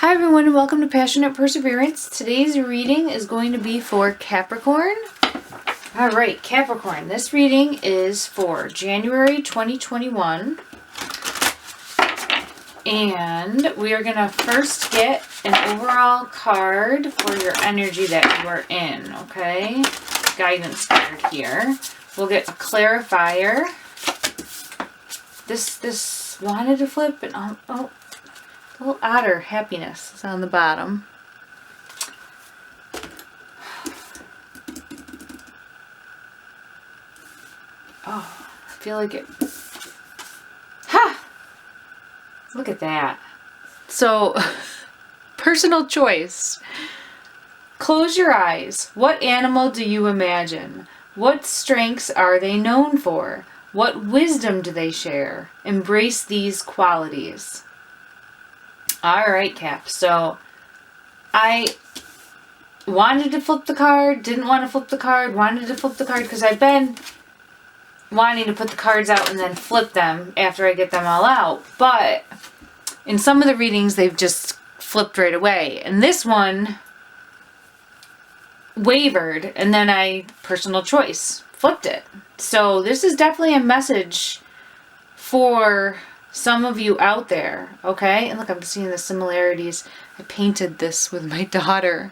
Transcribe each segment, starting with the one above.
Hi everyone and welcome to Passionate Perseverance. Today's reading is going to be for Capricorn. Alright, Capricorn, this reading is for January 2021. And we are going to first get an overall card for your energy that you are in, okay? Guidance card here. We'll get a clarifier. This wanted to flip and oh. Little otter happiness is on the bottom. Oh, I feel like it. Ha! Look at that. So, personal choice. Close your eyes. What animal do you imagine? What strengths are they known for? What wisdom do they share? Embrace these qualities. Alright, Cap. So, I wanted to flip the card, didn't want to flip the card, wanted to flip the card, because I've been wanting to put the cards out and then flip them after I get them all out. But, in some of the readings, they've just flipped right away. And this one wavered, and then I, personal choice, flipped it. So, this is definitely a message for some of you out there, okay? And look, I'm seeing the similarities. I painted this with my daughter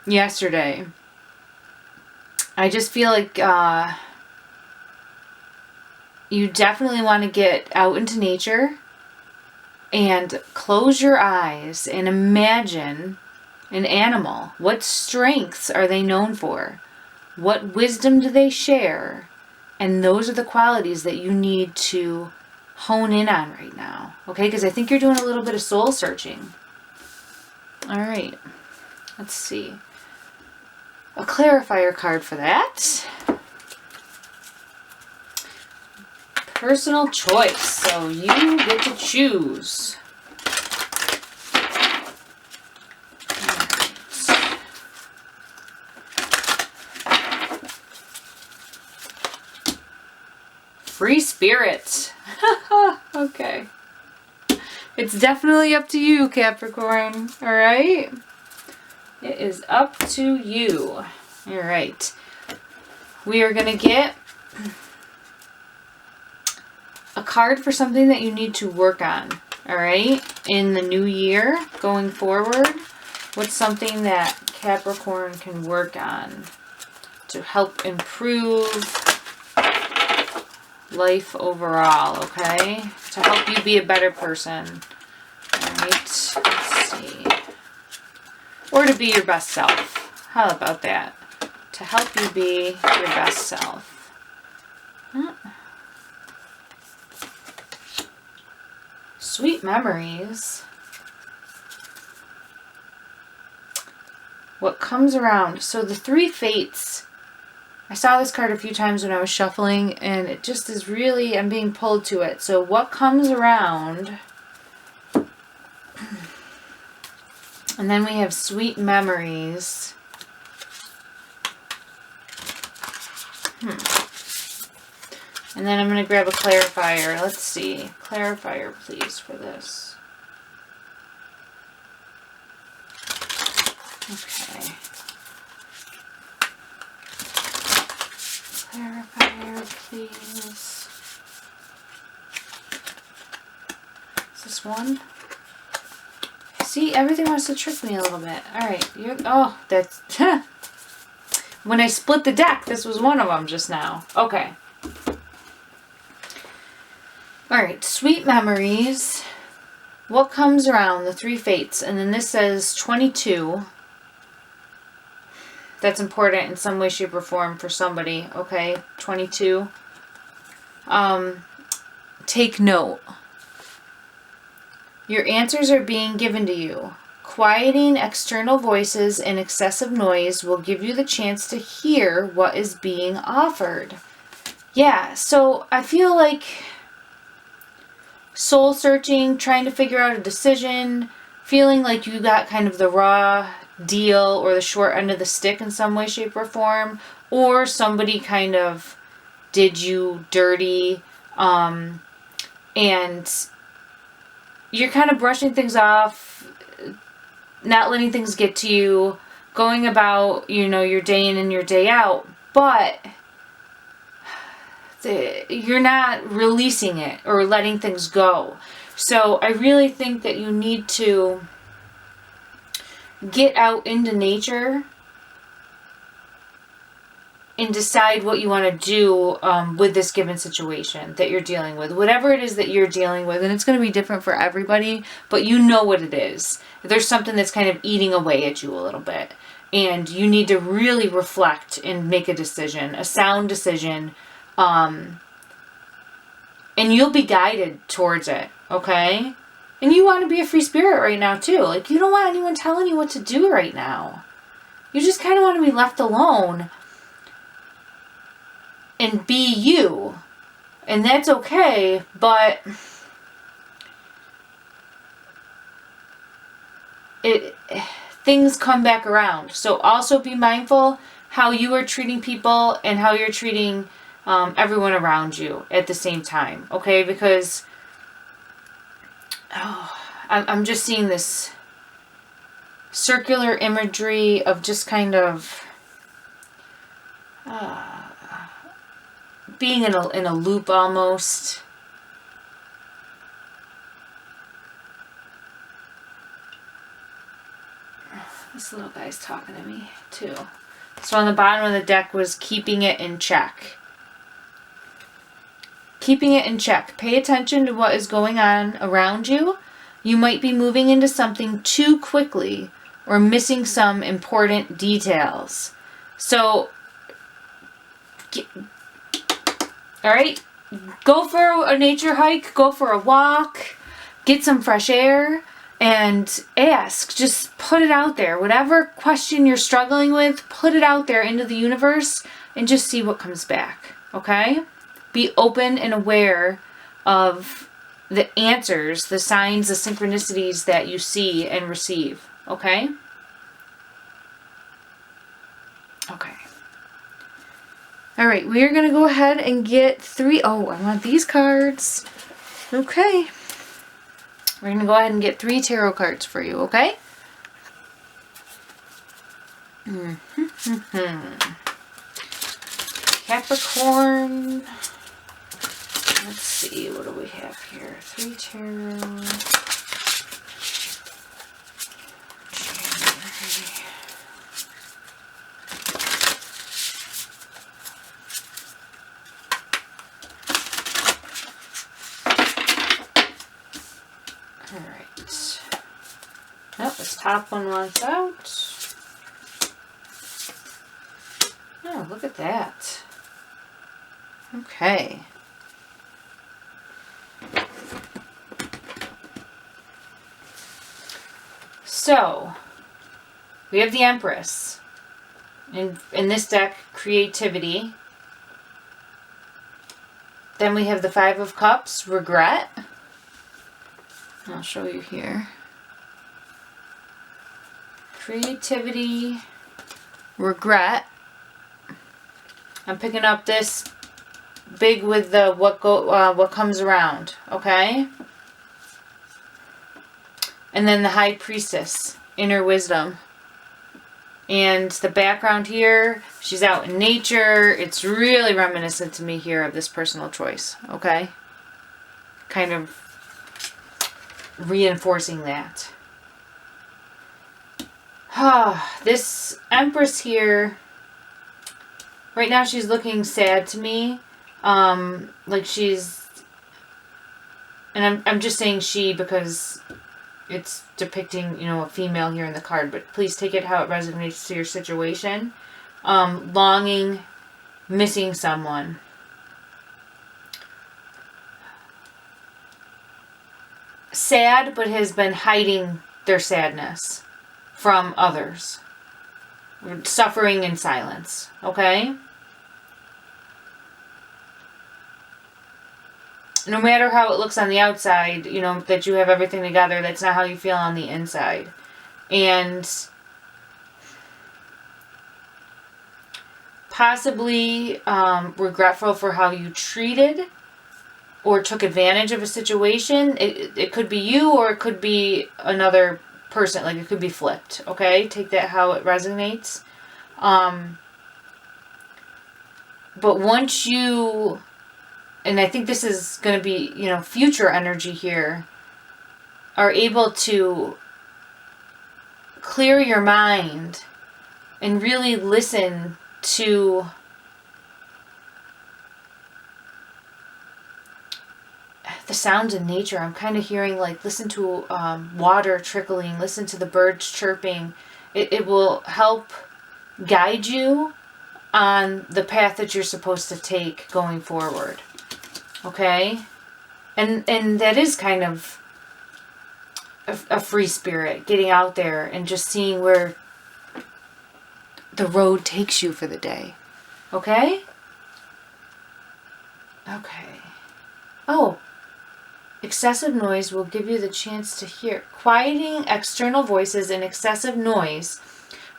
yesterday. I just feel like you definitely want to get out into nature and close your eyes and imagine an animal. What strengths are they known for? What wisdom do they share? And those are the qualities that you need to hone in on right now, okay? Because I think you're doing a little bit of soul searching. All right, let's see. A clarifier card for that. Personal choice, so you get to choose. Free spirit. Okay. It's definitely up to you, Capricorn. Alright? It is up to you. Alright. We are going to get a card for something that you need to work on. Alright? In the new year, going forward. What's something that Capricorn can work on to help improve life overall, okay? To help you be a better person. Alright, let's see. Or to be your best self. How about that? To help you be your best self. Sweet memories. What comes around? So the three fates. I saw this card a few times when I was shuffling, and it just is really, I'm being pulled to it. So what comes around? And then we have sweet memories. And then I'm going to grab a clarifier. Let's see. Clarifier, please, for this. Okay. Clarifier, please. Is this one? See, everything wants to trick me a little bit. Alright, oh, that's... When I split the deck, this was one of them just now. Okay. Alright, sweet memories. What comes around? The three fates. And then this says 22. That's important in some way, shape, or form for somebody. Okay, 22. Take note. Your answers are being given to you. Quieting external voices and excessive noise will give you the chance to hear what is being offered. Yeah, so I feel like soul searching, trying to figure out a decision, feeling like you got kind of the raw deal or the short end of the stick in some way, shape, or form, or somebody kind of did you dirty, and you're kind of brushing things off, not letting things get to you, going about, your day in and your day out, but you're not releasing it or letting things go. So I really think that you need to get out into nature and decide what you want to do with this given situation that you're dealing with. Whatever it is that you're dealing with, and it's going to be different for everybody, but you know what it is. There's something that's kind of eating away at you a little bit. And you need to really reflect and make a decision, a sound decision. And you'll be guided towards it, okay? And you want to be a free spirit right now, too. Like, you don't want anyone telling you what to do right now. You just kind of want to be left alone and be you. And that's okay, but things come back around. So also be mindful how you are treating people and how you're treating everyone around you at the same time, okay? Because I'm just seeing this circular imagery of just kind of being in a loop almost. This little guy's talking to me too. So on the bottom of the deck was keeping it in check. Keeping it in check. Pay attention to what is going on around you. You might be moving into something too quickly or missing some important details. So, all right, go for a nature hike, go for a walk, get some fresh air, and ask. Just put it out there. Whatever question you're struggling with, put it out there into the universe and just see what comes back, okay? Be open and aware of the answers, the signs, the synchronicities that you see and receive. Okay? Okay. All right, we are going to go ahead and get 3. Oh, I want these cards. Okay. We're going to go ahead and get 3 tarot cards for you, okay? Capricorn. Let's see, what do we have here? 3 tarot. January. Alright. Oh, this top one wants out. Oh, look at that. Okay. So, we have the Empress. In this deck, creativity. Then we have the 5 of Cups, regret. I'll show you here. Creativity, regret. I'm picking up this big with the what comes around, okay? And then the High Priestess, inner wisdom. And the background here, she's out in nature. It's really reminiscent to me here of this personal choice, okay? Kind of reinforcing that. This Empress here, right now she's looking sad to me. Like she's, and I'm just saying she because it's depicting, a female here in the card, but please take it how it resonates to your situation. Longing, missing someone. Sad, but has been hiding their sadness from others. Suffering in silence, okay? No matter how it looks on the outside, that you have everything together, that's not how you feel on the inside. And possibly regretful for how you treated or took advantage of a situation. It could be you or it could be another person. Like, it could be flipped, okay? Take that how it resonates. But once you, and I think this is going to be, you know, future energy here, are able to clear your mind and really listen to the sounds in nature. I'm kind of hearing, like, listen to water trickling, listen to the birds chirping. It will help guide you on the path that you're supposed to take going forward. Okay? And that is kind of a free spirit, getting out there and just seeing where the road takes you for the day. Okay? Okay. Oh, excessive noise will give you the chance to hear. Quieting external voices and excessive noise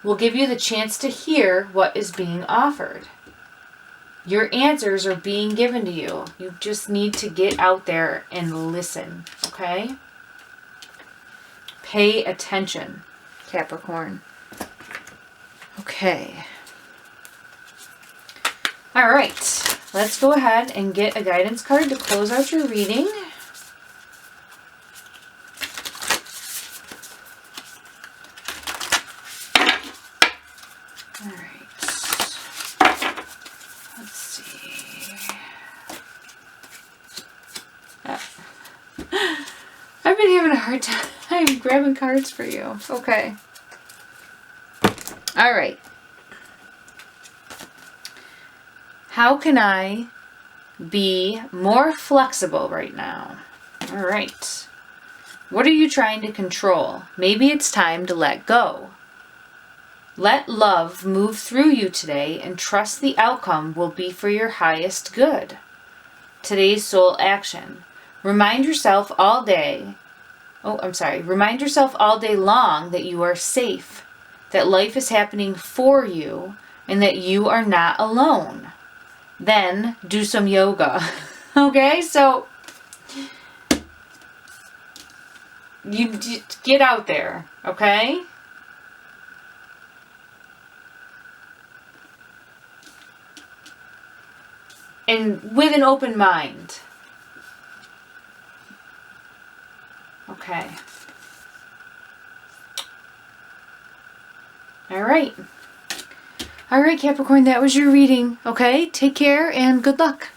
will give you the chance to hear what is being offered. Your answers are being given to you. You just need to get out there and listen. Okay? Pay attention, Capricorn. Okay. All right. Let's go ahead and get a guidance card to close out your reading. All right. Let's see. I've been having a hard time grabbing cards for you. Okay. All right. How can I be more flexible right now? All right. What are you trying to control? Maybe it's time to let go. Let love move through you today and trust the outcome will be for your highest good. Today's soul action. Remind yourself all day long that you are safe, that life is happening for you, and that you are not alone. Then do some yoga. Okay, so you get out there, okay? And with an open mind. Okay. All right. All right, Capricorn, that was your reading. Okay, take care and good luck.